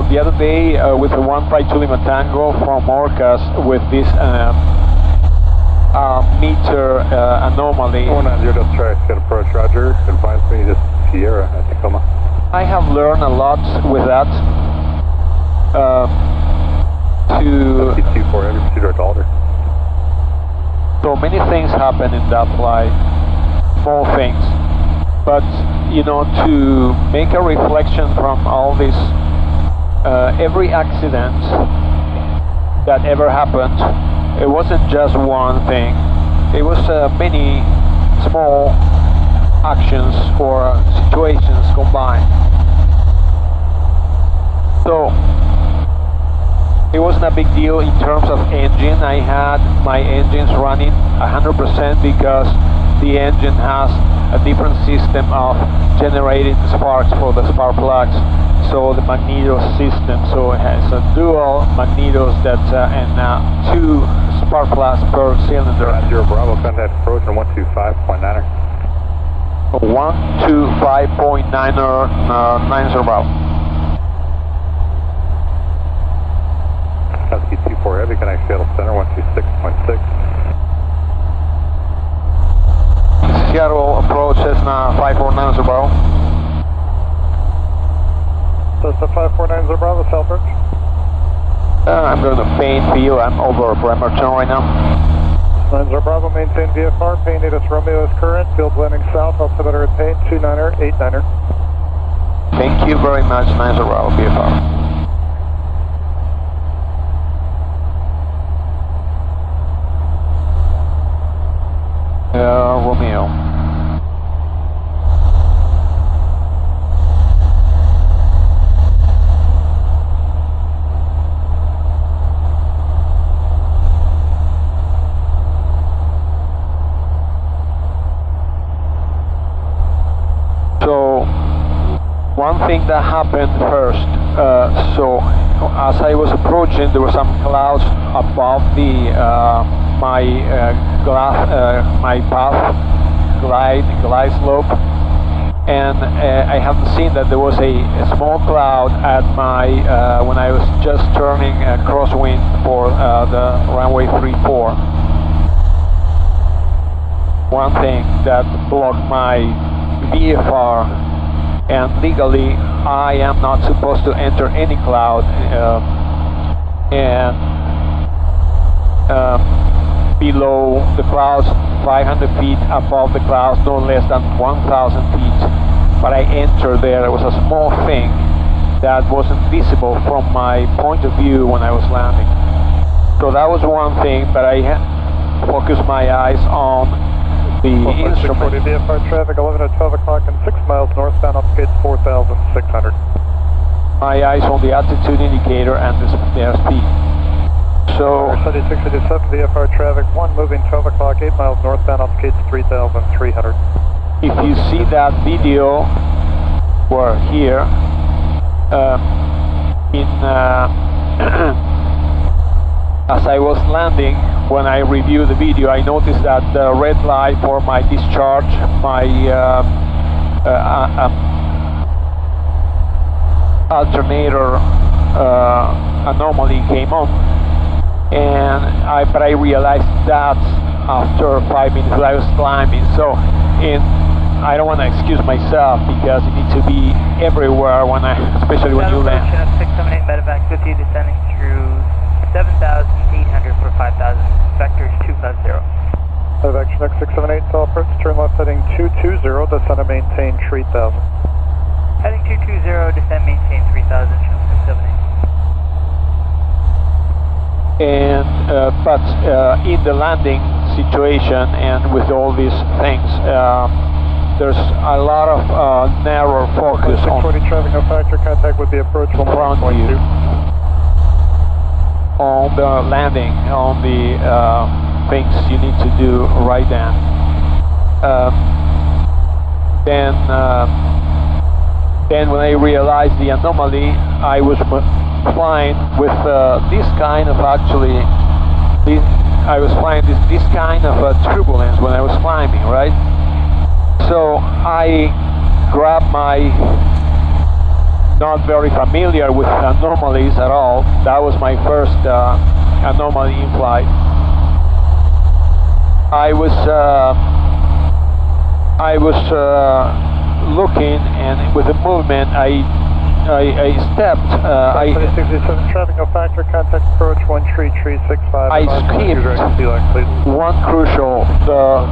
the other day with the 152 Lima Tango from Orcas with this meter anomaly. 490 to track, get approach, roger. Advise me to Sierra at Tacoma. I have learned a lot with that. To 24 heavy, proceed to Alder. So many things happen in that flight, small things. But, you know, to make a reflection from all this, every accident that ever happened, it wasn't just one thing. It was many small actions or situations combined. So, it wasn't a big deal in terms of engine. I had my engines running 100% because the engine has a different system of generating sparks for the spark plugs. So the magneto system, so it has a dual magnetos that and 2 spark plugs per cylinder. Roger, Bravo, contact approach on 125.9er. 125.9er, 90 Bravo. Husky 24 heavy, connect Seattle Center, 126.6. Seattle approach Cessna 549 Bravo. Cessna 549 Bravo, South approach. I'm going to Paine Field. I'm over Bremerton right now. 9 Bravo, maintain VFR. Paine 8 Romeo is current. Field landing south, altimeter at Paine 29er, 89er. Thank you very much, 9 Bravo, VFR. Romeo. So, one thing that happened first, so as I was approaching, there were some clouds above the my path glide slope, and I haven't seen that there was a small cloud at my when I was just turning crosswind for the runway 34. One thing that blocked my VFR, and legally I am not supposed to enter any cloud, and below the clouds, 500 feet above the clouds, no less than 1,000 feet. But I entered there. It was a small thing that wasn't visible from my point of view when I was landing. So that was one thing, but I focused my eyes on the instrument. VFR traffic 11 at 12 o'clock and 6 miles northbound, upscape 4,600. My eyes on the altitude indicator and the speed. So 7657 VFR traffic 1 moving 12 o'clock, 8 miles northbound, upscape 3,300. If you see that video, we're here as I was landing, when I reviewed the video, I noticed that the red light for my discharge, my alternator anomaly came on, and but I realized that after 5 minutes that I was climbing. So I don't want to excuse myself because you need to be everywhere when especially when you land. 678 medevac with you descending through 7,800 for 5,000. Vectors 250. Medevac Chinook 678, tall approach, turn left heading 220, descend and maintain 3,000. Heading 220, descend maintain 3,000, Chinook 678. And but in the landing situation and with all these things, there's a lot of narrow focus on 640 traffic, no factor, contact with the approach front view, on the landing, on the things you need to do right then. Then when I realized the anomaly, I was flying with this kind of I was flying this kind of turbulence when I was climbing, right? So I grabbed my not very familiar with anomalies at all. That was my first anomaly in flight. I was looking, and with the movement, I stepped. 67 traffic, no factor, contact approach 1365. I skipped one crucial. The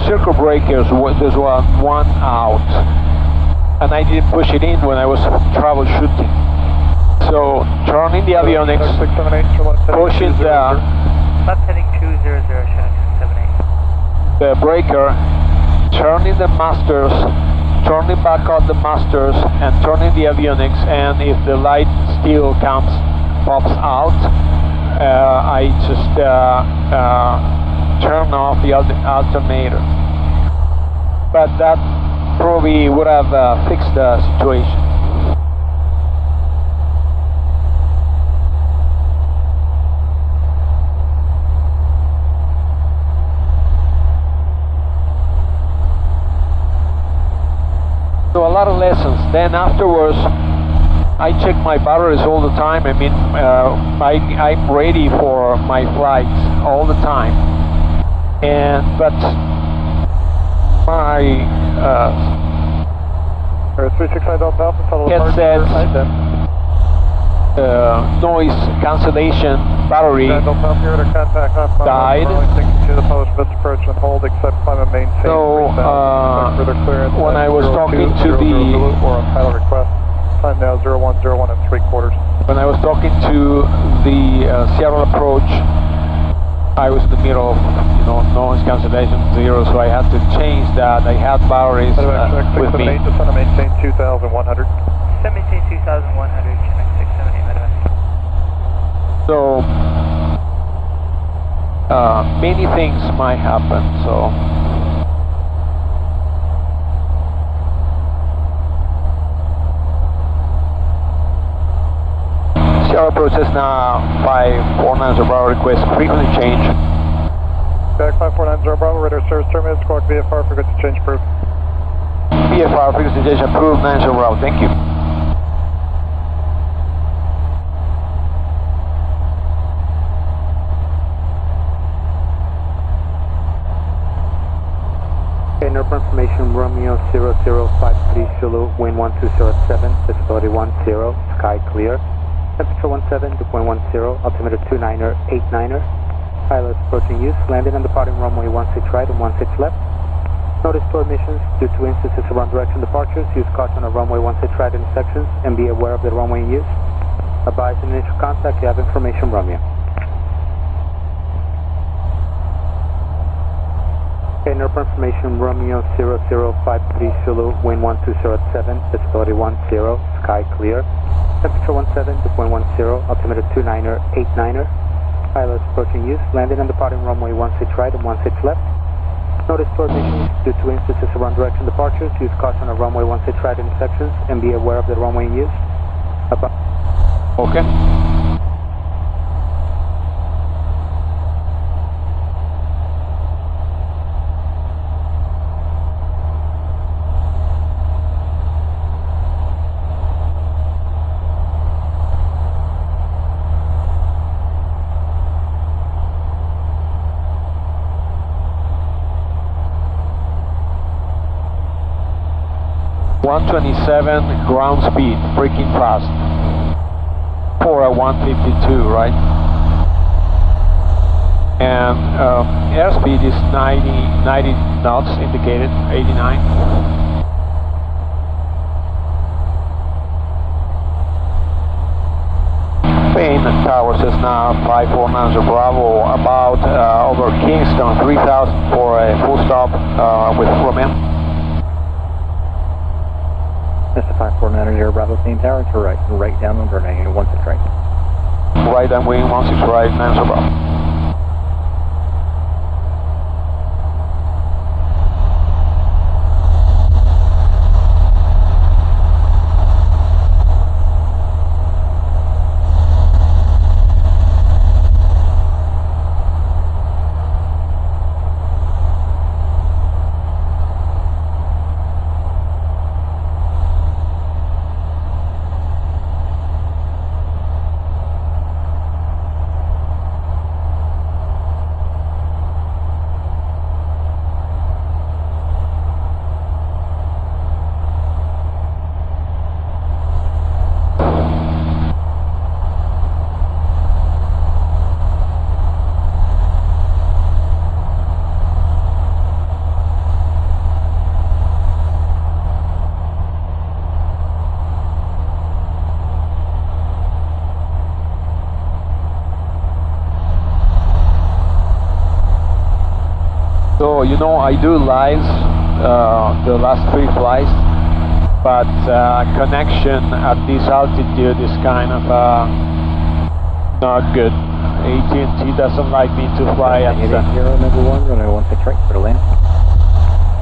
circle breakers. There's one out, and I didn't push it in when I was troubleshooting. So turning the avionics, pushing Left heading 200, Chinook 678. the breaker, turning the masters, turning back on the masters, and turning the avionics, and if the light still pops out, I just turn off the alternator. But that probably would have fixed the situation. So a lot of lessons. Then afterwards, I check my batteries all the time. I mean, I'm ready for my flights all the time. But my headset, noise cancellation battery died. So when I was talking to time now 0101 3/4. When I was talking to the Seattle approach, I was in the middle of noise cancellation 0, so I had to change that. I had batteries with me. Descend and maintain 2,100. Maintain 2,100, Chinook 678, medevac. So many things might happen. So Seattle approach is now 549 Bravo, request frequency change. Back 549 Bravo, radar service terminated, squawk VFR, frequency change approved. VFR, frequency change approved, 9 Bravo, thank you. Okay, airport information, Romeo 0053 Zulu, wind 1207, visibility 10, sky clear. Temperature 17, dew point 10, altimeter 29er, 89er. Pilots approaching use, landing and departing runway 16 right and 16 left. Notice to emissions due to instances of wrong direction departures. Use caution on runway 16 right intersections and be aware of the runway in use. Advise in initial contact, you have information, Romeo. Okay, airport information, Romeo 0053 Zulu, wind 1207, visibility 10, sky clear. Temperature 17, dew point 10, altimeter 29er, 89er. Pilots approaching use, landing and departing runway 16 right and 16 left. Notice to emissions due to instances of wrong direction departures. Use caution on runway 16 right intersections and be aware of the runway in use. Okay. .127 ground speed, freaking fast. For a 152, right? And airspeed is 90 knots indicated, 89. Paine Tower says now 549 Bravo, about over Kingston, 3000 for a full stop with Romeo. Mr. 549 Bravo, Paine Tower to right down on Vernon, 16 right. Right, I'm wing 16 right, 9 Bravo. you know, I do live the last 3 flights, but connection at this altitude is kind of not good. AT&T doesn't like me to fly at 0 number 1, runway 16 right, for the land.